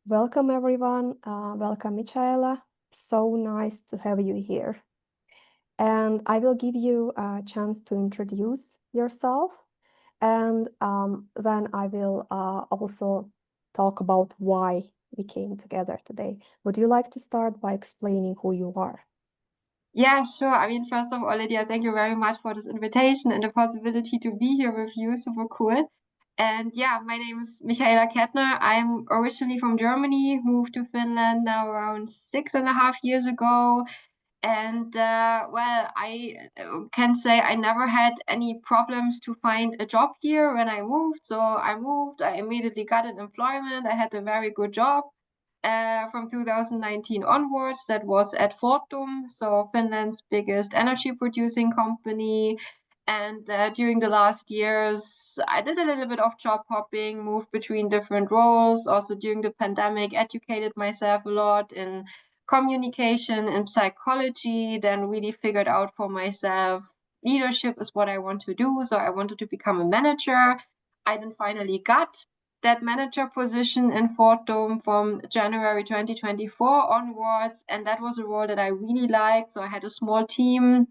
Welcome, everyone. Welcome, Michaela. So nice to have you here. And I will give you a chance to introduce yourself. And then I will also talk about why we came together today. Would you like to start by explaining who you are? Yeah, sure. I mean, first of all, Lydia, thank you very much for this invitation and the possibility to be here with you. Super cool. And yeah, my name is Michaela Kettner. I'm originally from Germany, moved to Finland now around 6.5 years ago. And I can say I never had any problems to find a job here when I moved. So I moved, I immediately got an employment. I had a very good job from 2019 onwards. That was at Fortum, so Finland's biggest energy producing company. And during the last years, I did a little bit of job hopping, moved between different roles. Also during the pandemic, educated myself a lot in communication and psychology, then really figured out for myself leadership is what I want to do. So I wanted to become a manager. I then finally got that manager position in Fortum from January 2024 onwards. And that was a role that I really liked. So I had a small team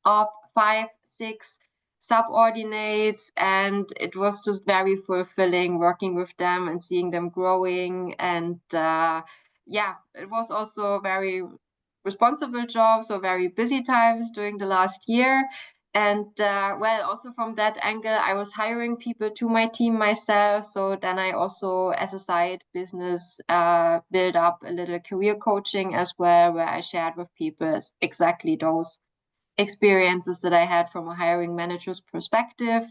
of 5, 6 subordinates, and it was just very fulfilling working with them and seeing them growing. And yeah, it was also a very responsible job, so very busy times during the last year. And also from that angle, I was hiring people to my team myself. So then I also, as a side business, build up a little career coaching as well, where I shared with people exactly those experiences that I had from a hiring manager's perspective.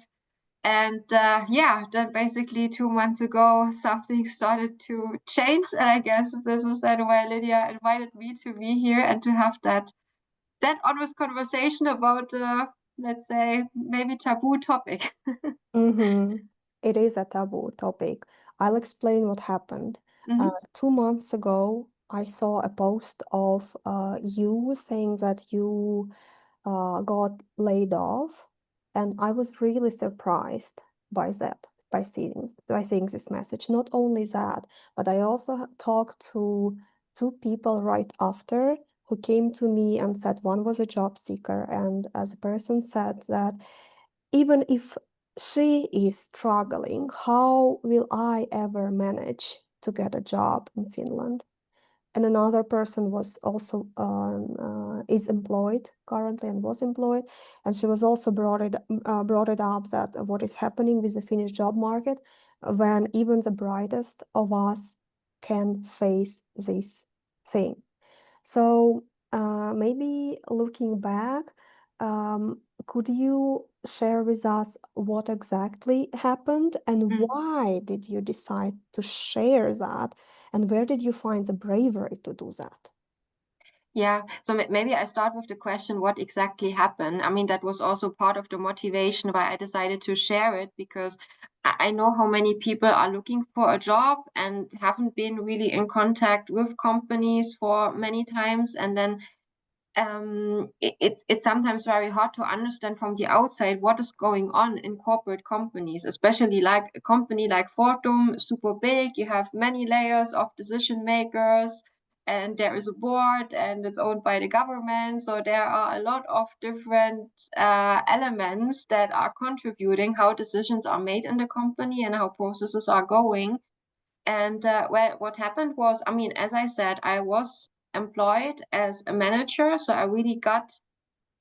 And yeah, then basically 2 months ago, something started to change. And I guess this is then why Lydia invited me to be here and to have that honest conversation about, let's say, maybe taboo topic. Mm-hmm. It is a taboo topic. I'll explain what happened. Mm-hmm. 2 months ago, I saw a post of you saying that you got laid off, and I was really surprised by that, by seeing this message. Not only that, but I also talked to two people right after who came to me and said one was a job seeker, and as a person said that even if she is struggling, how will I ever manage to get a job in Finland? And another person was also is employed currently and was employed, and she was also brought it up that what is happening with the Finnish job market when even the brightest of us can face this thing. So maybe looking back, could you share with us what exactly happened and why did you decide to share that? And where did you find the bravery to do that? Yeah, so maybe I start with the question, what exactly happened? I mean, that was also part of the motivation why I decided to share it, because I know how many people are looking for a job and haven't been really in contact with companies for many times. And then it's sometimes very hard to understand from the outside what is going on in corporate companies, especially like a company like Fortum, super big. You have many layers of decision makers, and there is a board, and it's owned by the government. So there are a lot of different elements that are contributing how decisions are made in the company and how processes are going. And what happened was, I mean, as I said, I was employed as a manager, so I really got.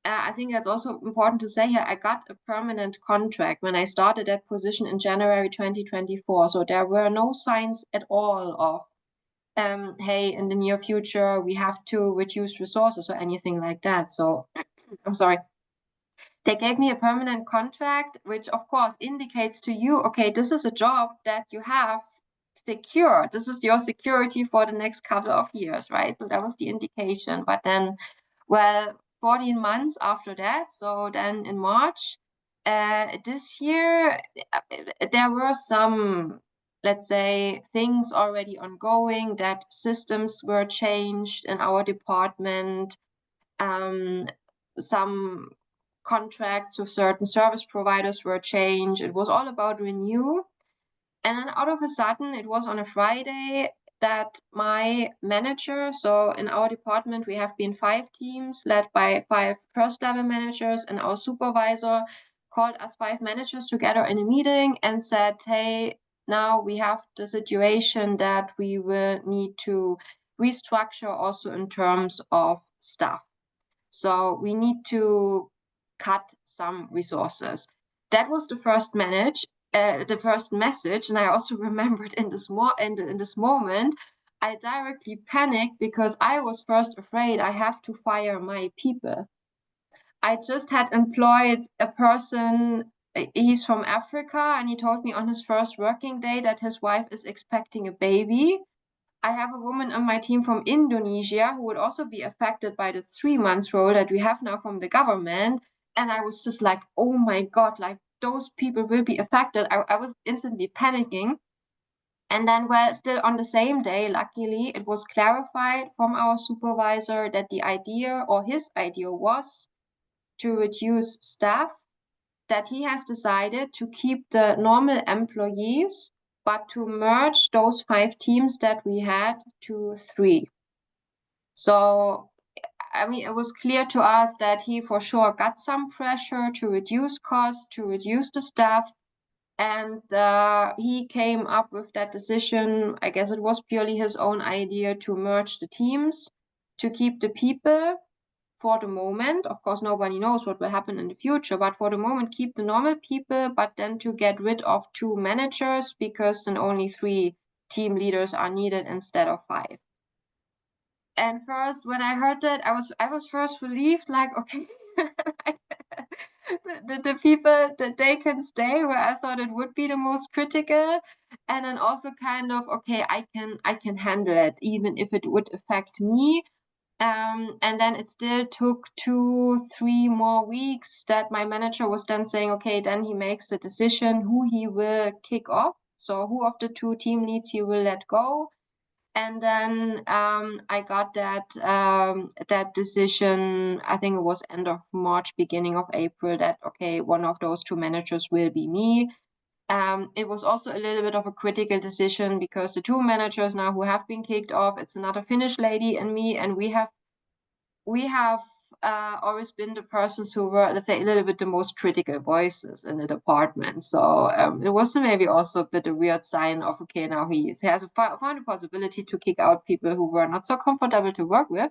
I think that's also important to say here. I got a permanent contract when I started that position in January 2024. So there were no signs at all of, hey, in the near future we have to reduce resources or anything like that. So I'm sorry. They gave me a permanent contract, which of course indicates to you, okay, this is a job that you have secure. This is your security for the next couple of years, right? So that was the indication. But then, well, 14 months after that, so then in March this year, there were some, let's say, things already ongoing, that systems were changed in our department. Um, some contracts with certain service providers were changed. It was all about renew. And then out of a sudden, it was on a Friday. that my manager, so in our department, we have been 5 teams led by 5 first-level managers, and our supervisor called us 5 managers together in a meeting and said, hey, now we have the situation that we will need to restructure also in terms of staff. So we need to cut some resources. That was the first message, and I also remembered in this moment, I directly panicked because I was first afraid I have to fire my people. I just had employed a person, he's from Africa, and he told me on his first working day that his wife is expecting a baby. I have a woman on my team from Indonesia who would also be affected by the 3 months rule that we have now from the government. And I was just like, oh my God, like those people will be affected. I was instantly panicking. And then, well, still on the same day, luckily, it was clarified from our supervisor that the idea or his idea was to reduce staff, that he has decided to keep the normal employees, but to merge those 5 teams that we had to 3. So, I mean, it was clear to us that he for sure got some pressure to reduce costs, to reduce the staff. And he came up with that decision. I guess it was purely his own idea to merge the teams, to keep the people for the moment. Of course, nobody knows what will happen in the future, but for the moment, keep the normal people, but then to get rid of 2 managers because then only 3 team leaders are needed instead of 5. And first, when I heard that, I was first relieved, like, okay, the people that they can stay where I thought it would be the most critical, and then also kind of, okay, I can handle it even if it would affect me. And then it still took 2-3 more weeks that my manager was then saying, okay, then he makes the decision who he will kick off. So who of the 2 team leads he will let go. And then I got that decision, I think it was end of March, beginning of April, that, okay, one of those 2 managers will be me. It was also a little bit of a critical decision because the 2 managers now who have been kicked off, it's another Finnish lady and me, and we have always been the persons who were, let's say, a little bit the most critical voices in the department. So it was maybe also a bit a weird sign of, okay, now he has found a possibility to kick out people who were not so comfortable to work with.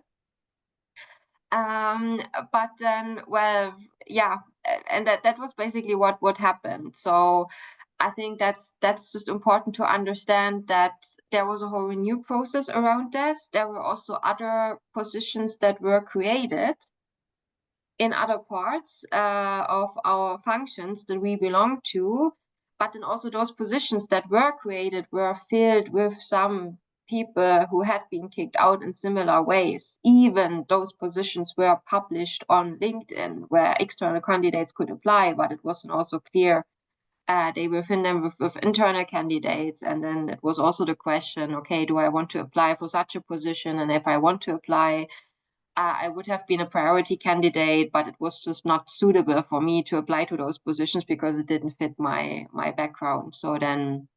But then, well, yeah, and that was basically what happened. So I think that's just important to understand that there was a whole renew process around that. There were also other positions that were created in other parts of our functions that we belong to, but then also those positions that were created were filled with some people who had been kicked out in similar ways. Even those positions were published on LinkedIn where external candidates could apply, but it wasn't also clear they will fill them with internal candidates. And then it was also the question, okay, do I want to apply for such a position? And if I want to apply, I would have been a priority candidate, but it was just not suitable for me to apply to those positions because it didn't fit my background. So then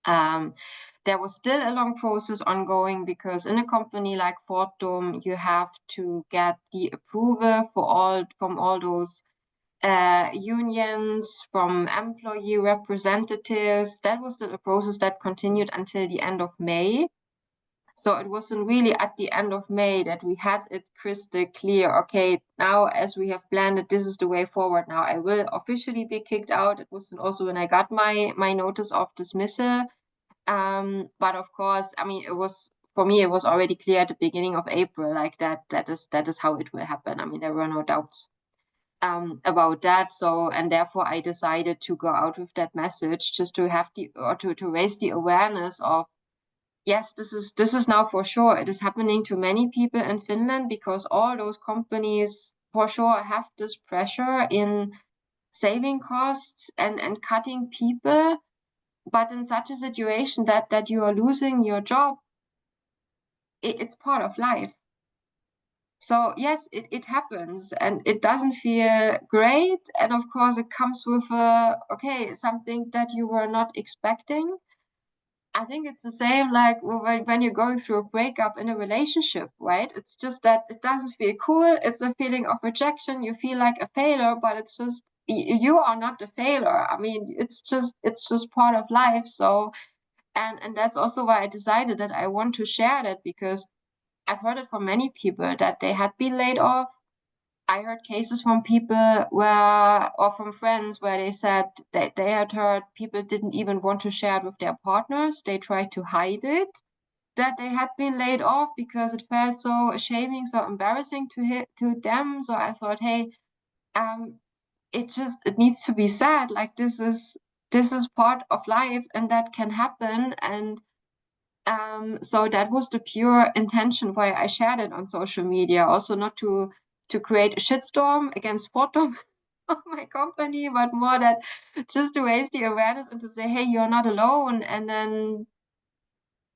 there was still a long process ongoing because in a company like Fortum, you have to get the approval from all those unions, from employee representatives. That was the process that continued until the end of May. So it wasn't really at the end of May that we had it crystal clear. Okay, now as we have planned it, this is the way forward. Now I will officially be kicked out. It wasn't also when I got my notice of dismissal. But of course, I mean, it was, for me, it was already clear at the beginning of April, like that is how it will happen. I mean, there were no doubts about that. So, and therefore I decided to go out with that message just to have to raise the awareness of, yes, this is now for sure. It is happening to many people in Finland because all those companies for sure have this pressure in saving costs and cutting people. But in such a situation that you are losing your job, it's part of life. So yes, it happens and it doesn't feel great. And of course it comes with something that you were not expecting. I think it's the same like when you're going through a breakup in a relationship, right? It's just that it doesn't feel cool. It's a feeling of rejection. You feel like a failure, but it's just you are not a failure. I mean, it's just part of life. So and that's also why I decided that I want to share that, because I've heard it from many people that they had been laid off. I heard cases from people or from friends where they said that they had heard people didn't even want to share it with their partners. They tried to hide it, that they had been laid off because it felt so shaming, so embarrassing to them. So I thought, hey, um, it needs to be said. Like this is part of life, and that can happen. And so that was the pure intention why I shared it on social media. Also, not to create a shitstorm against Fortum of my company, but more that just to raise the awareness and to say, hey, you're not alone. And then,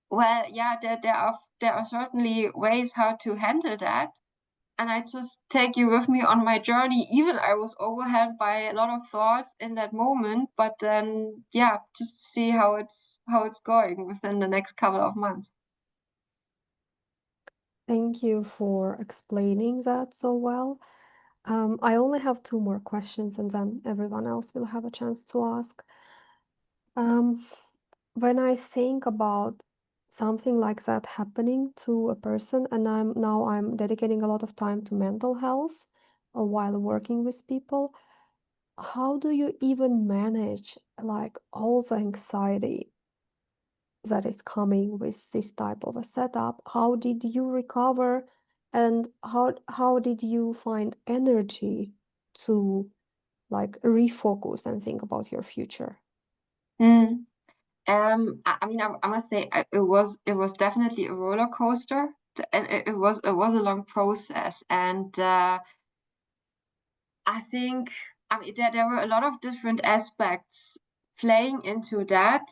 well, yeah, there are certainly ways how to handle that. And I just take you with me on my journey. Even I was overwhelmed by a lot of thoughts in that moment, but then, yeah, just to see how it's going within the next couple of months. Thank you for explaining that so well. I only have two more questions and then everyone else will have a chance to ask. When I think about something like that happening to a person, and I'm dedicating a lot of time to mental health while working with people, how do you even manage like all the anxiety that is coming with this type of a setup? How did you recover, and how did you find energy to like refocus and think about your future? Mm. I mean, I must say, it was definitely a roller coaster, and it was a long process, and I think, I mean, there were a lot of different aspects playing into that.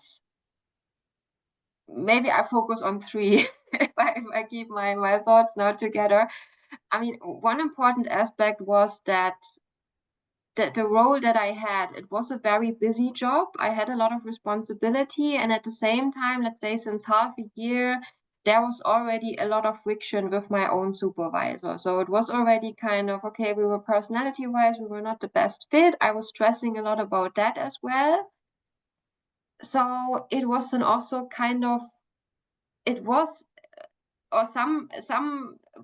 Maybe I focus on three if I keep my thoughts now together. I mean, one important aspect was that the role that I had, it was a very busy job. I had a lot of responsibility, and at the same time, let's say since half a year, there was already a lot of friction with my own supervisor. So it was already kind of okay, we were personality-wise, we were not the best fit. I was stressing a lot about that as well. So it was an also kind of it was or some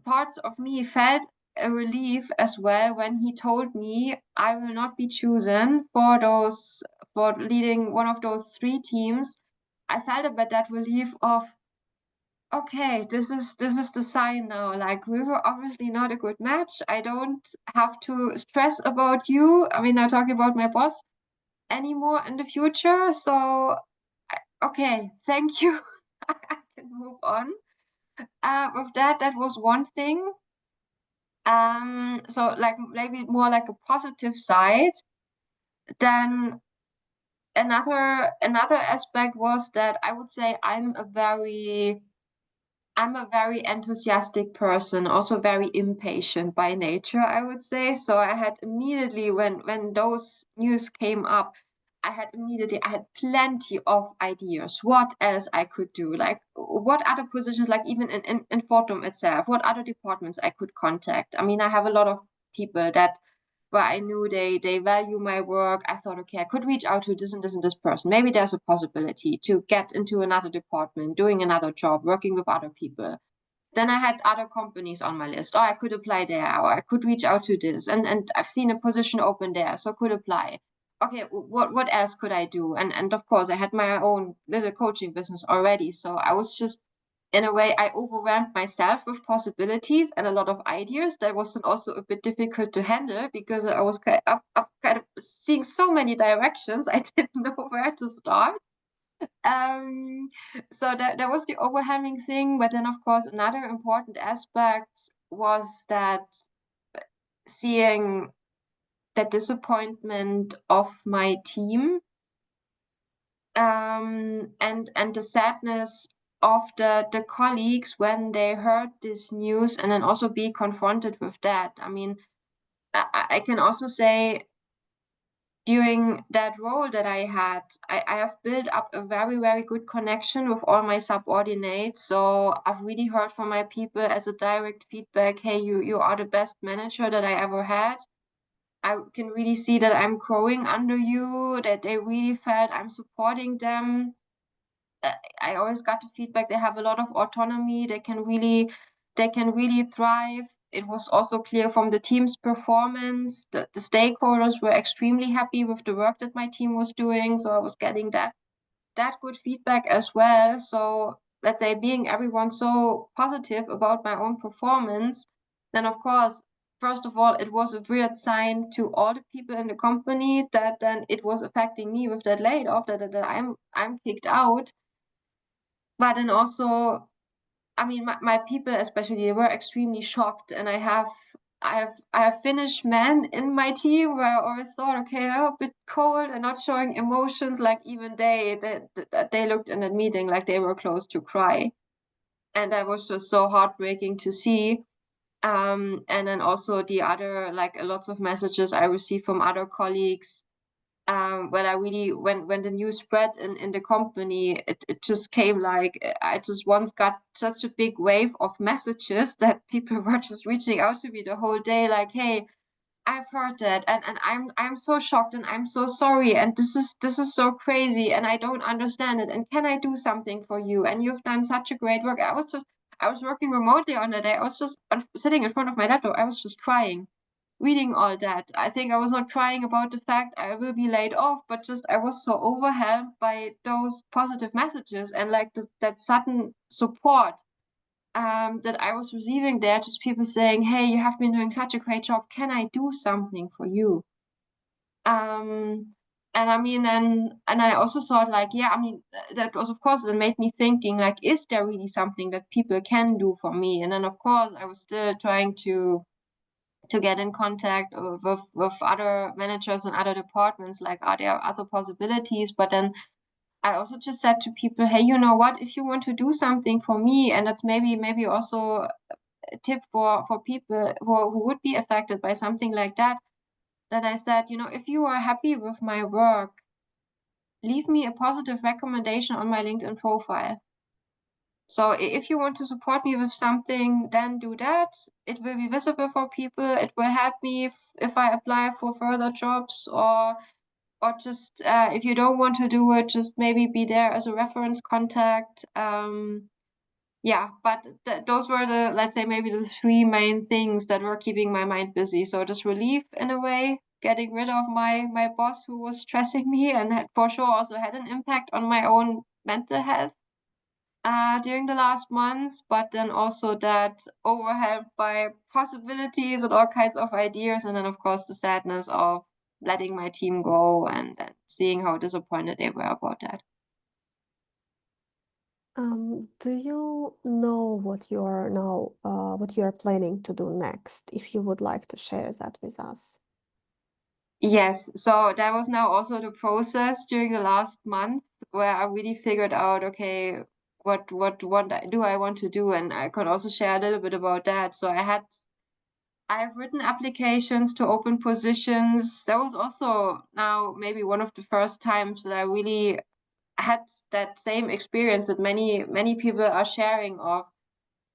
parts of me felt a relief as well when he told me I will not be chosen for leading one of those three teams. I felt a bit that relief of okay, this is the sign now. Like we were obviously not a good match. I don't have to stress about you. I mean, I'm talking about my boss anymore in the future. So okay, thank you. I can move on. With that, that was one thing. So like maybe more like a positive side. Then another aspect was that I would say I'm a very enthusiastic person, also very impatient by nature, I would say. So I had immediately when those news came up, I had plenty of ideas. What else I could do? Like what other positions, like even in Fortum itself, what other departments I could contact. I mean, I have a lot of people that where I knew they value my work. I thought, okay, I could reach out to this and this and this person. Maybe there's a possibility to get into another department, doing another job, working with other people. Then I had other companies on my list. Oh, I could apply there, or I could reach out to this. And I've seen a position open there, so I could apply. Okay, what else could I do? And of course I had my own little coaching business already. So I was just in a way, I overwhelmed myself with possibilities and a lot of ideas. That was also a bit difficult to handle because I was kind of seeing so many directions. I didn't know where to start. Um, so that was the overwhelming thing. But then, of course, another important aspect was that seeing the disappointment of my team, and the sadness of the colleagues when they heard this news and then also be confronted with that. I mean, I can also say during that role that I had, I have built up a very, very good connection with all my subordinates. So I've really heard from my people as a direct feedback, hey, you are the best manager that I ever had. I can really see that I'm growing under you, that they really felt I'm supporting them. I always got the feedback they have a lot of autonomy. They can really thrive. It was also clear from the team's performance. The stakeholders were extremely happy with the work that my team was doing. So I was getting that good feedback as well. So let's say being everyone so positive about my own performance, then of course, first of all, it was a weird sign to all the people in the company that then it was affecting me with that layoff, that I'm kicked out. But then also, I mean, my people especially, they were extremely shocked, and I have Finnish men in my team where I always thought, okay, they're a bit cold and not showing emotions. Like even they looked in that meeting like they were close to cry, and that was just so heartbreaking to see. And then also the other, like lots of messages I received from other colleagues, when I really when the news spread in the company, it just came like I just once got such a big wave of messages that people were just reaching out to me the whole day, like, hey, I've heard that, and I'm so shocked, and I'm so sorry, and this is so crazy, and I don't understand it, and can I do something for you? And you've done such a great work. I was working remotely on that day. I was just sitting in front of my laptop. I was just crying reading all that. I think I was not crying about the fact I will be laid off, but just I was so overwhelmed by those positive messages and like that sudden support that I was receiving there. Just people saying, "Hey, you have been doing such a great job. Can I do something for you?" And I mean, and I also thought like, yeah, I mean, that was of course it made me thinking like, is there really something that people can do for me? And then of course I was still trying to get in contact with other managers and other departments, like are there other possibilities? But then I also just said to people, hey, you know what, if you want to do something for me, and that's maybe also a tip for people who would be affected by something like that, that I said, you know, if you are happy with my work, leave me a positive recommendation on my LinkedIn profile. So if you want to support me with something, then do that. It will be visible for people. It will help me if I apply for further jobs, or just if you don't want to do it, just maybe be there as a reference contact. Yeah, but those were the, let's say, maybe the three main things that were keeping my mind busy. So just relief in a way, getting rid of my boss who was stressing me and had, for sure also had an impact on my own mental health during the last months, but then also that overwhelmed by possibilities and all kinds of ideas, and then of course the sadness of letting my team go and seeing how disappointed they were about that. Do you know what you are now, what you are planning to do next, if you would like to share that with us? Yes, so that was now also the process during the last month where I really figured out, okay, what do I want to do? And I could also share a little bit about that. So I've written applications to open positions. That was also now maybe one of the first times that I really had that same experience that many people are sharing of.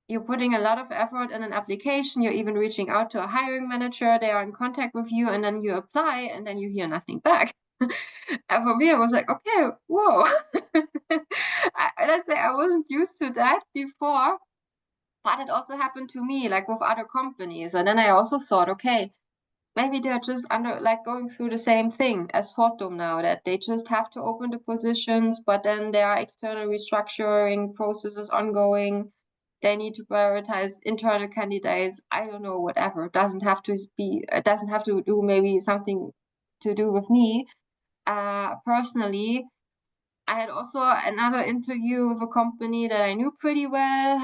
You're putting a lot of effort in an application, you're even reaching out to a hiring manager, they are in contact with you, and then you apply and then you hear nothing back. And for me, I was like, okay, whoa. Let's say I wasn't used to that before, but it also happened to me, like with other companies. And then I also thought, okay, maybe they're just like going through the same thing as Fortum now, that they just have to open the positions, but then there are external restructuring processes ongoing. They need to prioritize internal candidates. I don't know, whatever. It doesn't have to be, it doesn't have to do maybe something to do with me. Personally, I had also another interview with a company that I knew pretty well.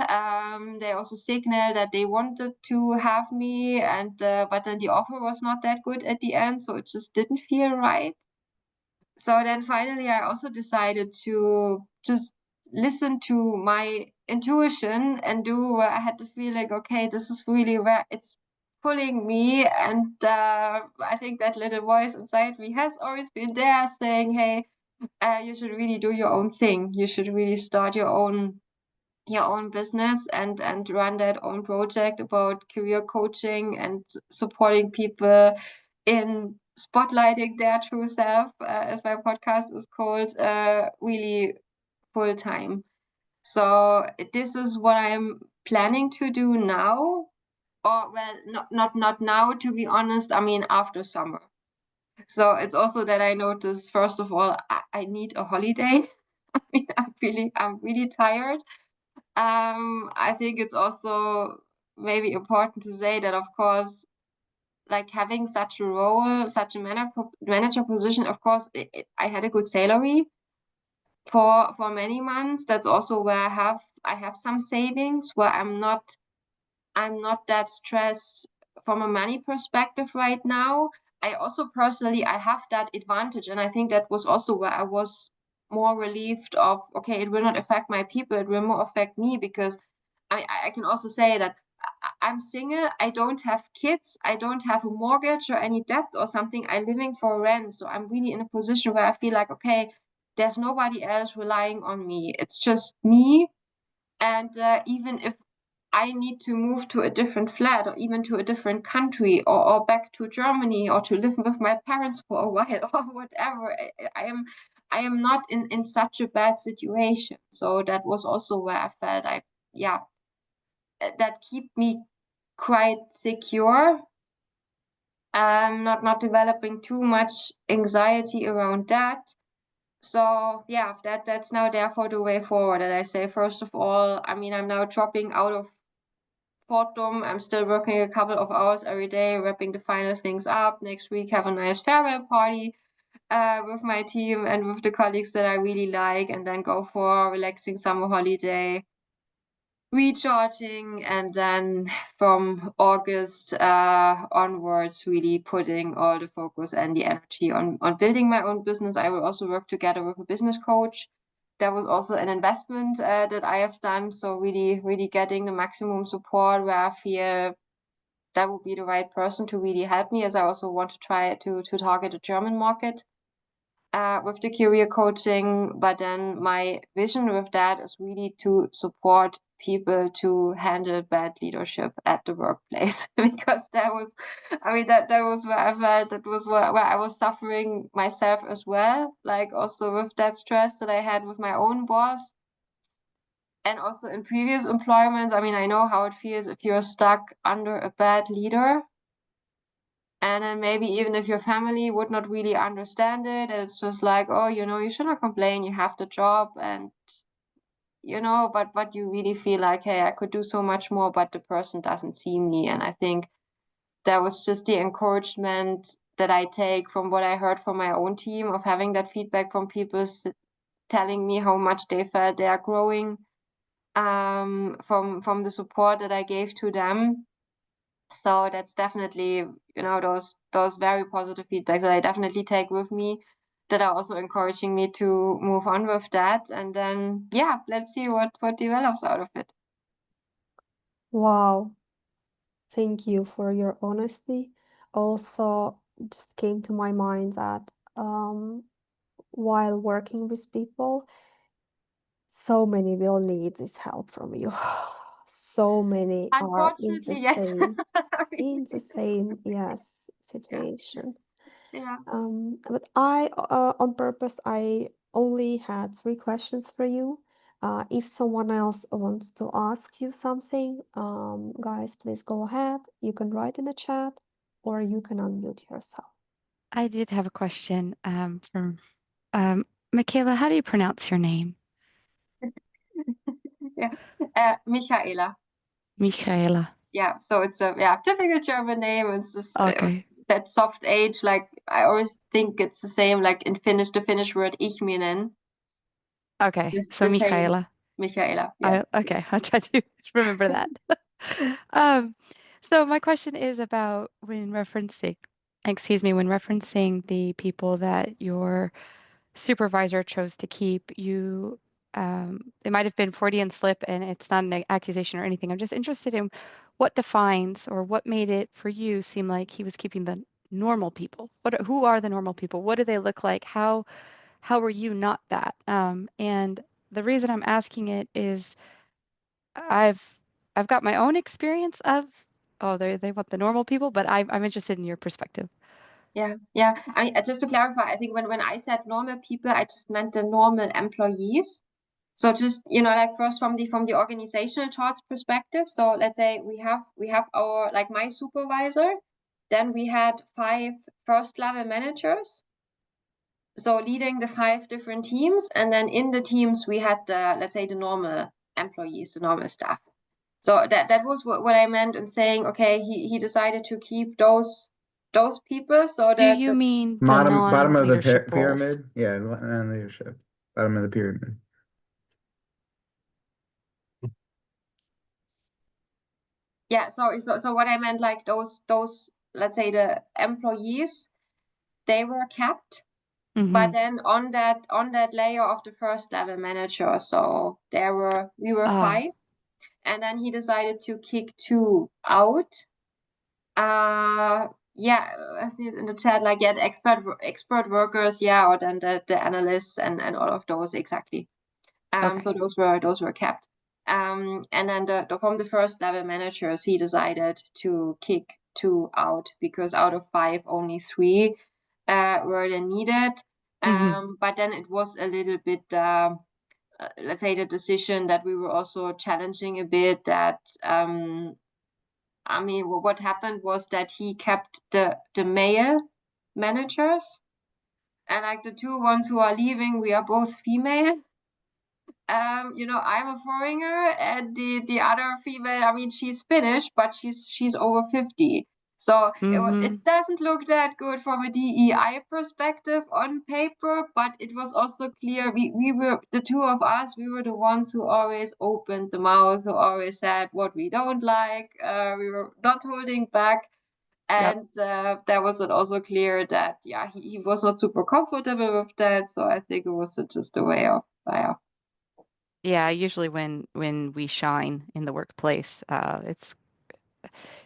They also signaled that they wanted to have me, and but then the offer was not that good at the end, so it just didn't feel right. So then finally, I also decided to just listen to my intuition and do where I had the feeling, okay, this is really where it's. pulling me, and I think that little voice inside me has always been there saying, hey, you should really do your own thing. You should really start your own business and run that own project about career coaching and supporting people in spotlighting their true self, as my podcast is called, really full time. So this is what I'm planning to do now, or well, not now, to be honest. I mean, after summer. So it's also that I noticed, first of all, I need a holiday. I mean, I'm really tired. I think it's also maybe important to say that, of course, like having such a role, such a manager position, of course, I had a good salary for many months. That's also where I have some savings where I'm not that stressed from a money perspective right now. I also personally I have that advantage, and I think that was also where I was more relieved of, okay, it will not affect my people, it will more affect me, because I can also say that I'm single, I don't have kids, I don't have a mortgage or any debt or something, I'm living for rent. So I'm really in a position where I feel like, okay, there's nobody else relying on me. It's just me. And even if I need to move to a different flat or even to a different country, or back to Germany, or to live with my parents for a while or whatever, I am not in such a bad situation. So that was also where I felt that keep me quite secure. Not developing too much anxiety around that. So yeah, that's now therefore the way forward. And I say, first of all, I mean, I'm now dropping out of Portum. I'm still working a couple of hours every day, wrapping the final things up. Next week, have a nice farewell party with my team and with the colleagues that I really like, and then go for a relaxing summer holiday, recharging, and then from August onwards, really putting all the focus and the energy on building my own business. I will also work together with a business coach. That was also an investment that I have done. So really getting the maximum support where I feel that would be the right person to really help me, as I also want to try to target the German market with the career coaching. But then my vision with that is really to support people to handle bad leadership at the workplace, because that was where I felt that was where I was suffering myself as well, like also with that stress that I had with my own boss. And also in previous employments, I mean, I know how it feels if you're stuck under a bad leader. And then maybe even if your family would not really understand it, it's just like, oh, you should not complain, you have the job, and but you really feel like, hey, I could do so much more, but the person doesn't see me. And I think that was just the encouragement that I take from what I heard from my own team, of having that feedback from people telling me how much they felt they are growing from the support that I gave to them. So that's definitely, those very positive feedbacks that I definitely take with me, that are also encouraging me to move on with that. And then, yeah, let's see what develops out of it. Wow. Thank you for your honesty. Also, just came to my mind that while working with people, so many will need this help from you. So many are in the Unfortunately, yes. same, yes, Yeah, situation. yeah. But on purpose, I only had 3 questions for you. If someone else wants to ask you something, guys, please go ahead. You can write in the chat or you can unmute yourself. I did have a question from Michaela. How do you pronounce your name? Yeah. Michaela. Michaela. Yeah, so it's a typical German name. It's just Okay. that soft H. Like I always think it's the same, like in Finnish, the Finnish word ich minen. Okay. Just So the same, Michaela. Michaela. Yes. Okay. I'll try to remember that. um, so my question is about when referencing the people that your supervisor chose to keep, you it might have been Freudian slip and it's not an accusation or anything. I'm just interested in what defines or what made it for you seem like he was keeping the normal people. Who are the normal people? What do they look like? How were you not that? And the reason I'm asking it is I've got my own experience of, oh, they want the normal people, but I'm interested in your perspective. Yeah. I mean, just to clarify, I think when I said normal people, I just meant the normal employees. So just, like first from the organizational charts perspective. So let's say we have our, like my supervisor, then we had 5 first level managers, so leading the 5 different teams, and then in the teams we had the, let's say, the normal employees, the normal staff. So that was what I meant in saying, okay, he decided to keep those people so Do that you mean the Bottom of the non-leadership roles? pyramid. Yeah, non-leadership. Bottom of the pyramid. Yeah, sorry. So what I meant, like those, let's say, the employees, they were kept, but then on that layer of the first level manager, so we were 5, and then he decided to kick 2 out. Yeah, I see it in the chat, like, yeah, the expert workers, yeah, or then the analysts and all of those, exactly. Okay. So those were kept. And then from the first level managers, he decided to kick 2 out, because out of 5, only 3 were then needed. But then it was a little bit, let's say, the decision that we were also challenging a bit, that I mean, what happened was that he kept the male managers, and like the 2 ones who are leaving, we are both female. I'm a foreigner, and the other female, I mean, she's Finnish, but she's over 50. So it doesn't look that good from a DEI perspective on paper, but it was also clear we were, the 2 of us, we were the ones who always opened the mouth, who always said what we don't like. We were not holding back. And there was it also clear that, yeah, he was not super comfortable with that. So I think it was just a way of, Yeah, usually when we shine in the workplace,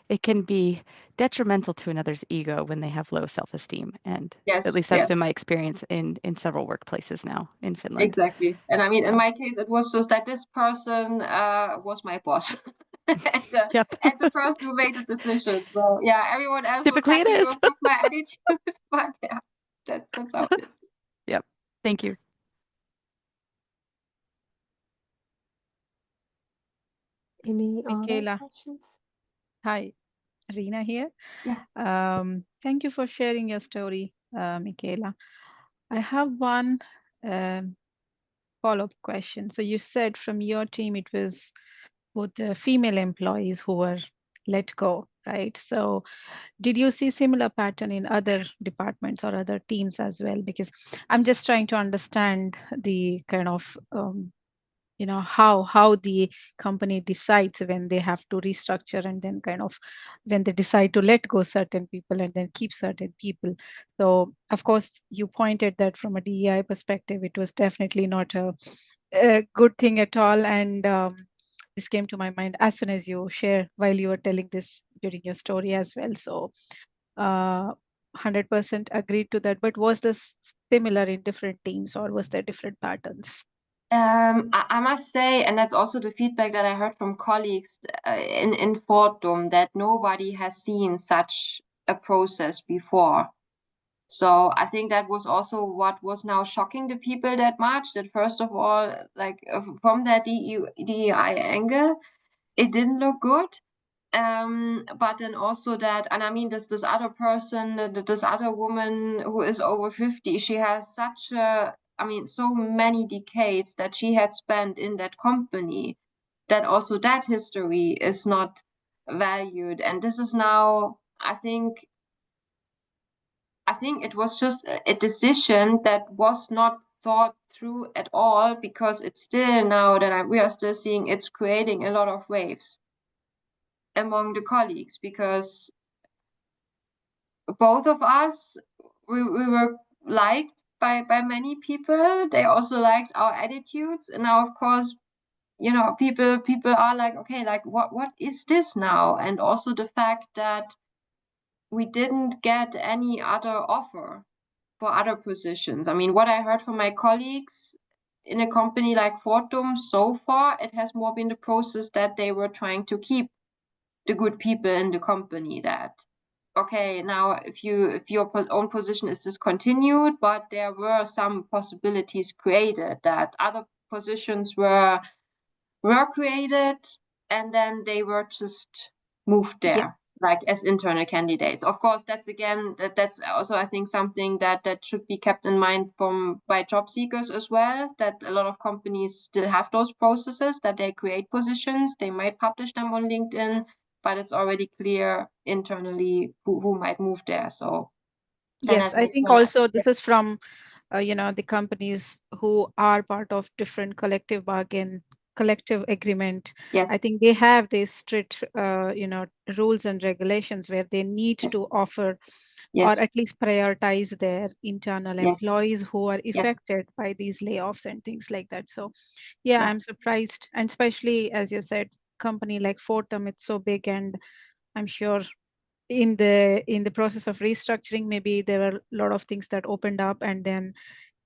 it can be detrimental to another's ego when they have low self-esteem. And at least that's been my experience in several workplaces now in Finland. Exactly. And I mean, in my case, it was just that this person was my boss. and the person who made the decision. So yeah, everyone else typically was happy it is. with my attitude. But yeah, that's how it is. Yep. Thank you. Any Michaela. other questions? Hi, Rina here. Yeah. Thank you for sharing your story, Michaela. I have one follow-up question. So you said from your team it was both the female employees who were let go, right? So did you see similar pattern in other departments or other teams as well? Because I'm just trying to understand the kind of how the company decides when they have to restructure, and then kind of when they decide to let go certain people and then keep certain people. So of course you pointed that from a DEI perspective it was definitely not a good thing at all, and this came to my mind as soon as you share while you were telling this during your story as well. So 100% agreed to that. But was this similar in different teams, or was there different patterns? I must say, and that's also the feedback that I heard from colleagues in Fortum, that nobody has seen such a process before. So I think that was also what was now shocking the people that much, that first of all, like from that DEI angle, it didn't look good. But then also that, and I mean, this other person, this other woman who is over 50, she has such a, I mean, so many decades that she had spent in that company, that also that history is not valued. And this is now, I think it was just a decision that was not thought through at all, because it's still now that we are still seeing it's creating a lot of waves among the colleagues, because both of us, we were liked by many people. They also liked our attitudes. And now, of course, you know, people are like, okay, like what is this now? And also the fact that we didn't get any other offer for other positions. I mean, what I heard from my colleagues in a company like Fortum so far, it has more been the process that they were trying to keep the good people in the company. That okay, now if your own position is discontinued, but there were some possibilities created, that other positions were created and then they were just moved Yeah. there, like as internal candidates. Of course, that's again, that's also, I think, something that should be kept in mind by job seekers as well, that a lot of companies still have those processes, that they create positions, they might publish them on LinkedIn, but it's already clear internally who might move there. So then Yes, as an I think external, also this is from the companies who are part of different collective bargain, collective agreement. yes, I think they have these strict, rules and regulations where they need yes, to offer or yes, at least prioritize their internal yes, employees who are yes, affected by these layoffs and things like that. So, yeah, yeah, I'm surprised. And especially, as you said, company like Fortum, it's so big, and I'm sure in the process of restructuring, maybe there were a lot of things that opened up, and then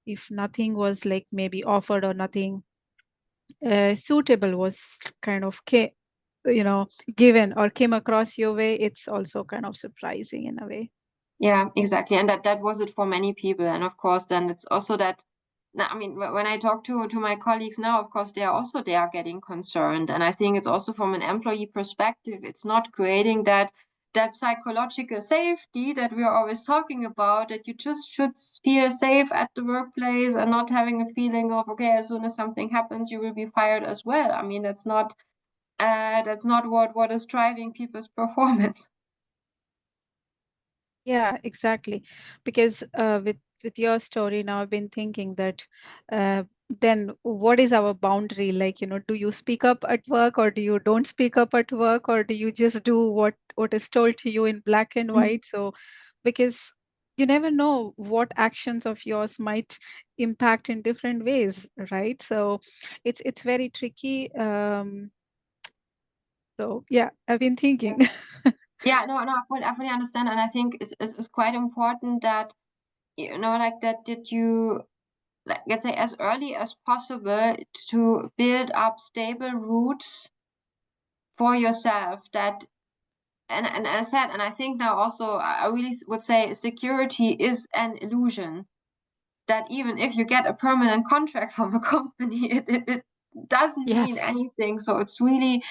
if nothing was like maybe offered or nothing suitable was kind of given or came across your way, it's also kind of surprising in a way. yeah, exactly. And that was it for many people. And of course, then it's also that, I mean, when I talk to my colleagues now, of course, they are getting concerned. And I think it's also from an employee perspective, it's not creating that psychological safety that we are always talking about, that you just should feel safe at the workplace and not having a feeling of, okay, as soon as something happens, you will be fired as well. I mean, that's not what is driving people's performance. Yeah, exactly. Because with your story now, I've been thinking that uh, then what is our boundary? Like, do you speak up at work, or do you don't speak up at work, or do you just do what is told to you in black and white? So, because you never know what actions of yours might impact in different ways, right? So it's very tricky. So yeah, I've been thinking. Yeah, no, I fully understand, and I think it's quite important that, you know, like that you, like, let's say, as early as possible to build up stable roots for yourself. That, and as I said, and I think now also I really would say security is an illusion. That even if you get a permanent contract from a company, it doesn't mean Yes. anything. So it's really,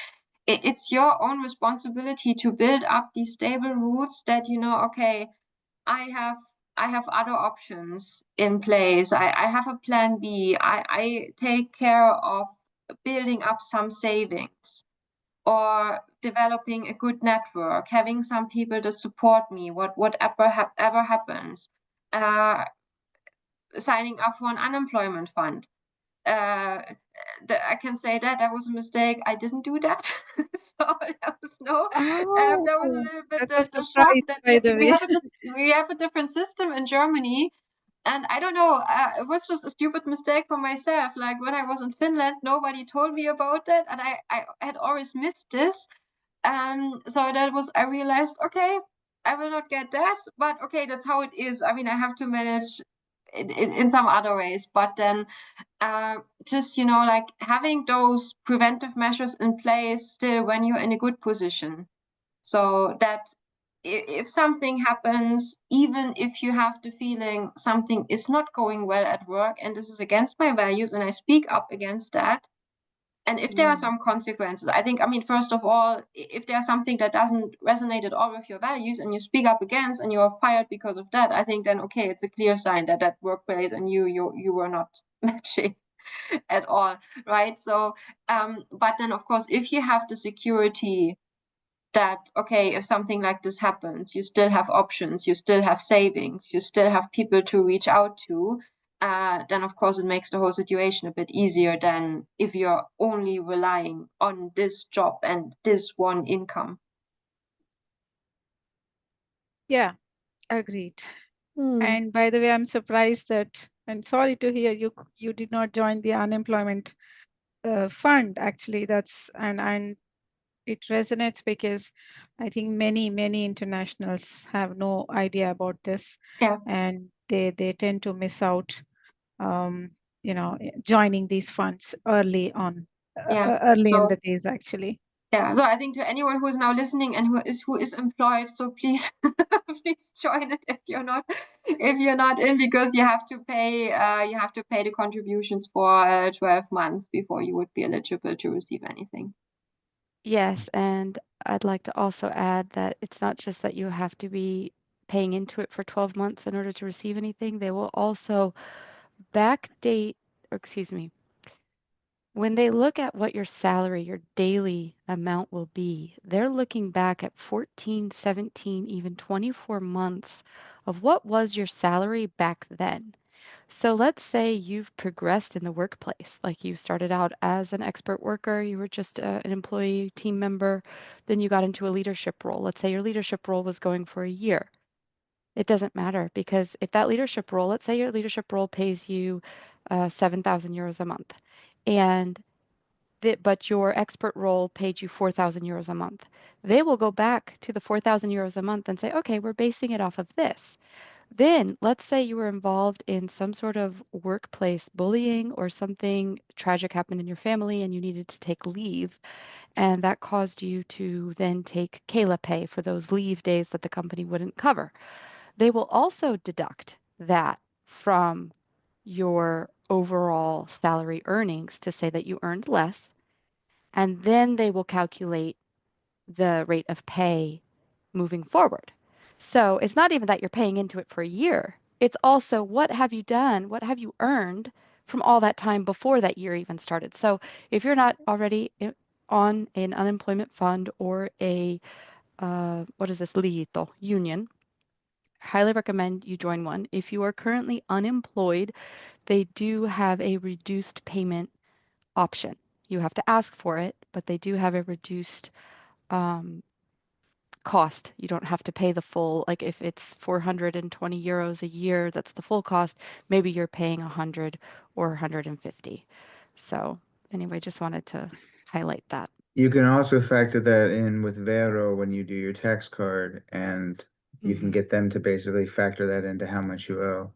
it's your own responsibility to build up these stable roots, that, you know, okay, I have other options in place. I have a plan B. I take care of building up some savings, or developing a good network, having some people to support me, whatever ever happens. Uh, Signing up for an unemployment fund. I can say that was a mistake. I didn't do that. So that was that was a Oh, little bit that's a the shock surprise, that by the we way. have a different system in Germany. And I don't know, it was just a stupid mistake for myself. Like when I was in Finland, nobody told me about it, and I had always missed this. So that was, I realized, okay, I will not get that, but okay, that's how it is. I mean, I have to manage in some other ways, but then just, you know, like having those preventive measures in place still when you're in a good position, so that if something happens, even if you have the feeling something is not going well at work and this is against my values and I speak up against that, and if there are some consequences, I think, I mean, first of all, if there's something that doesn't resonate at all with your values and you speak up against and you're fired because of that, I think then, okay, it's a clear sign that that workplace and you were not matching at all, right? So, but then, of course, if you have the security that, okay, if something like this happens, you still have options, you still have savings, you still have people to reach out to, then of course it makes the whole situation a bit easier than if you're only relying on this job and this one income. Yeah, agreed. Hmm. And by the way, I'm surprised that And sorry to hear you did not join the unemployment fund. Actually, and it resonates because I think many internationals have no idea about this, Yeah. and they tend to miss out, joining these funds early on, Yeah. early in So the days actually. yeah, so I think to anyone who is now listening and who is employed, so please please join it if you're not in, because you have to pay the contributions for 12 months before you would be eligible to receive anything. Yes, and I'd like to also add that it's not just that you have to be paying into it for 12 months in order to receive anything. They will also backdate, or excuse me, when they look at what your salary, your daily amount will be, they're looking back at 14, 17, even 24 months of what was your salary back then. So let's say you've progressed in the workplace, like you started out as an expert worker, you were just an employee, team member, then you got into a leadership role. Let's say your leadership role was going for a year. It doesn't matter because if that leadership role, let's say your leadership role pays you 7,000 euros a month, and but your expert role paid you 4,000 euros a month. They will go back to the 4,000 euros a month and say, okay, we're basing it off of this. Then let's say you were involved in some sort of workplace bullying or something tragic happened in your family and you needed to take leave, and that caused you to then take Kayla pay for those leave days that the company wouldn't cover. They will also deduct that from your overall salary earnings to say that you earned less, and then they will calculate the rate of pay moving forward. So it's not even that you're paying into it for a year. It's also what have you done? What have you earned from all that time before that year even started? So if you're not already on an unemployment fund or a what is this, Liito union, highly recommend you join one. If you are currently unemployed, they do have a reduced payment option. You have to ask for it, but they do have a reduced um, cost. You don't have to pay the full, like if it's 420 euros a year, that's the full cost. Maybe you're paying 100 or 150. So anyway, just wanted to highlight that. You can also factor that in with Vero when you do your tax card, and you can get them to basically factor that into how much you owe.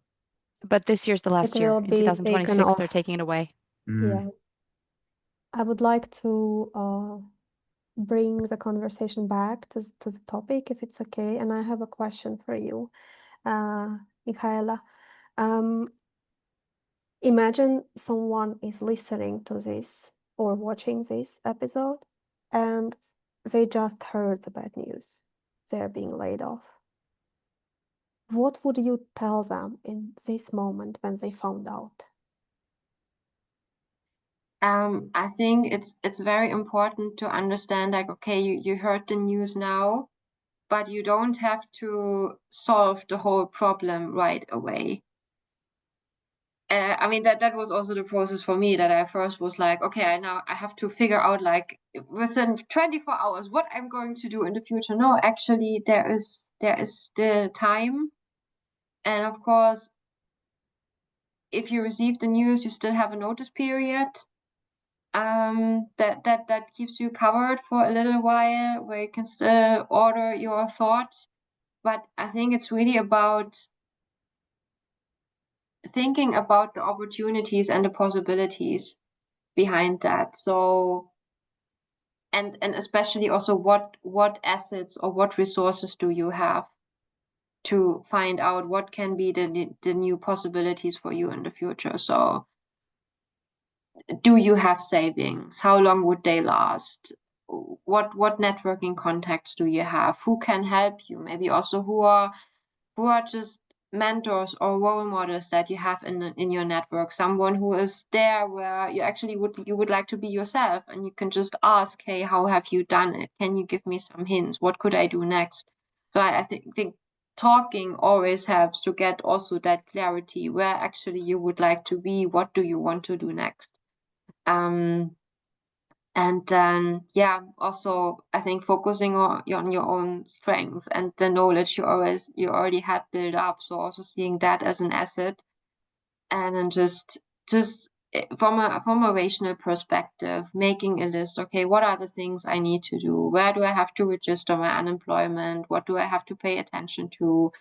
But this year's the last It year. will In be taken 2026, they're off. taking it away. Yeah. I would like to bring the conversation back to the topic, if it's okay. And I have a question for you, Michaela. Imagine someone is listening to this or watching this episode, and they just heard the bad news. They're being laid off. What would you tell them in this moment when they found out? I think it's very important to understand, like, okay, you heard the news now, but you don't have to solve the whole problem right away. I mean, that was also the process for me, that I first was like, okay, I have to figure out, like, within 24 hours what I'm going to do in the future. No, actually, there is still time. And of course, if you receive the news, you still have a notice period. That keeps you covered for a little while, where you can still order your thoughts. But I think it's really about thinking about the opportunities and the possibilities behind that. So, and especially also what assets or what resources do you have to find out what can be the new possibilities for you in the future. So, do you have savings? How long would they last? What networking contacts do you have? Who can help you? Maybe also who are just mentors or role models that you have in your network. Someone who is there where you actually would like to be yourself, and you can just ask, hey, how have you done it? Can you give me some hints? What could I do next? So I think talking always helps to get also that clarity where actually you would like to be. What do you want to do next? And then, yeah, also I think focusing on your own strength and the knowledge you already had built up. So also seeing that as an asset, and then just from a rational perspective, making a list. Okay, what are the things I need to do? Where do I have to register my unemployment? What do I have to pay attention to?